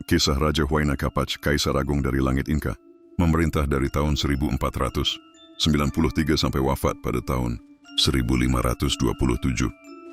Kisah Raja Huayna Capac, Kaisar Agung dari Langit Inka, memerintah dari tahun 1493 sampai wafat pada tahun 1527.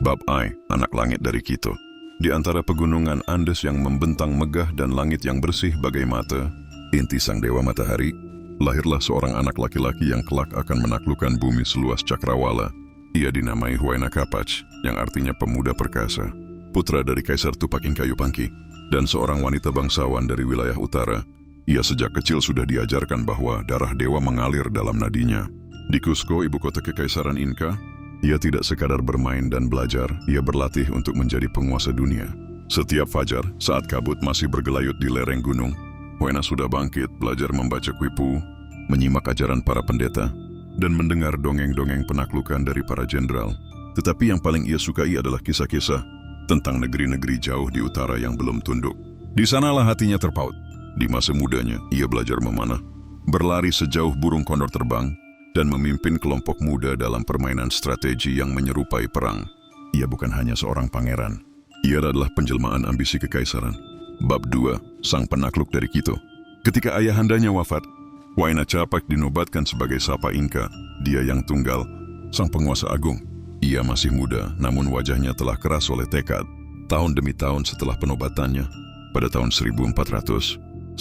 Bab I, anak langit dari Quito. Di antara pegunungan Andes yang membentang megah dan langit yang bersih bagai mata, inti sang dewa matahari, lahirlah seorang anak laki-laki yang kelak akan menaklukkan bumi seluas cakrawala. Ia dinamai Huayna Capac, yang artinya pemuda perkasa, putra dari Kaisar Tupac Inka Yupanqui, dan seorang wanita bangsawan dari wilayah utara. Ia sejak kecil sudah diajarkan bahwa darah dewa mengalir dalam nadinya. Di Cusco, ibu kota Kekaisaran Inka, ia tidak sekadar bermain dan belajar, ia berlatih untuk menjadi penguasa dunia. Setiap fajar, saat kabut masih bergelayut di lereng gunung, Huayna sudah bangkit, belajar membaca kuipu, menyimak ajaran para pendeta, dan mendengar dongeng-dongeng penaklukan dari para jenderal. Tetapi yang paling ia sukai adalah kisah-kisah tentang negeri-negeri jauh di utara yang belum tunduk. Di sanalah hatinya terpaut. Di masa mudanya, ia belajar memanah, berlari sejauh burung kondor terbang, dan memimpin kelompok muda dalam permainan strategi yang menyerupai perang. Ia bukan hanya seorang pangeran. Ia adalah penjelmaan ambisi kekaisaran. Bab 2, sang penakluk dari Quito. Ketika ayahandanya wafat, Huayna Capac dinobatkan sebagai Sapa Inka, dia yang tunggal, sang penguasa agung. Ia masih muda, namun wajahnya telah keras oleh tekad. Tahun demi tahun setelah penobatannya, pada tahun 1493,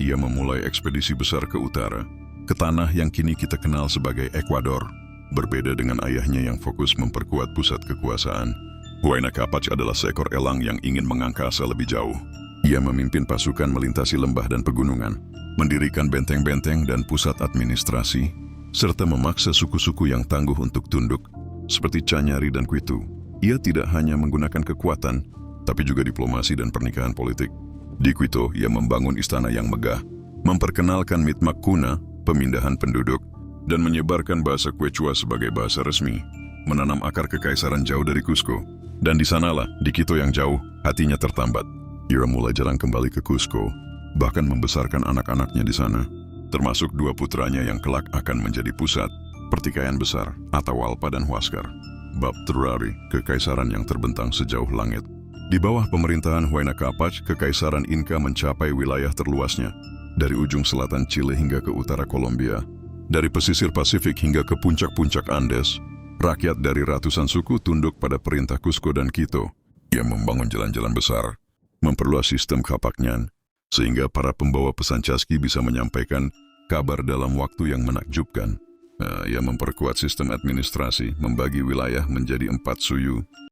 ia memulai ekspedisi besar ke utara, ke tanah yang kini kita kenal sebagai Ekuador. Berbeda dengan ayahnya yang fokus memperkuat pusat kekuasaan, Huayna Capac adalah seekor elang yang ingin mengangkasa lebih jauh. Ia memimpin pasukan melintasi lembah dan pegunungan, mendirikan benteng-benteng dan pusat administrasi, serta memaksa suku-suku yang tangguh untuk tunduk, seperti Canyari dan Kuitu. Ia tidak hanya menggunakan kekuatan, tapi juga diplomasi dan pernikahan politik. Di Quito, ia membangun istana yang megah, memperkenalkan mitmak kuna, pemindahan penduduk, dan menyebarkan bahasa Quechua sebagai bahasa resmi, menanam akar kekaisaran jauh dari Cusco. Dan di sanalah, di Quito yang jauh, hatinya tertambat. Ia mulai jarang kembali ke Cusco, bahkan membesarkan anak-anaknya di sana, termasuk dua putranya yang kelak akan menjadi pusat pertikaian besar, Atahualpa dan Huáscar. Bab Terrari, kekaisaran yang terbentang sejauh langit. Di bawah pemerintahan Huayna Capac, kekaisaran Inka mencapai wilayah terluasnya, dari ujung selatan Chile hingga ke utara Kolombia, dari pesisir Pasifik hingga ke puncak-puncak Andes. Rakyat dari ratusan suku tunduk pada perintah Cusco dan Quito. Ia membangun jalan-jalan besar, memperluas sistem kapaknyan, sehingga para pembawa pesan caski bisa menyampaikan kabar dalam waktu yang menakjubkan. Ia memperkuat sistem administrasi, membagi wilayah menjadi 4 suyu,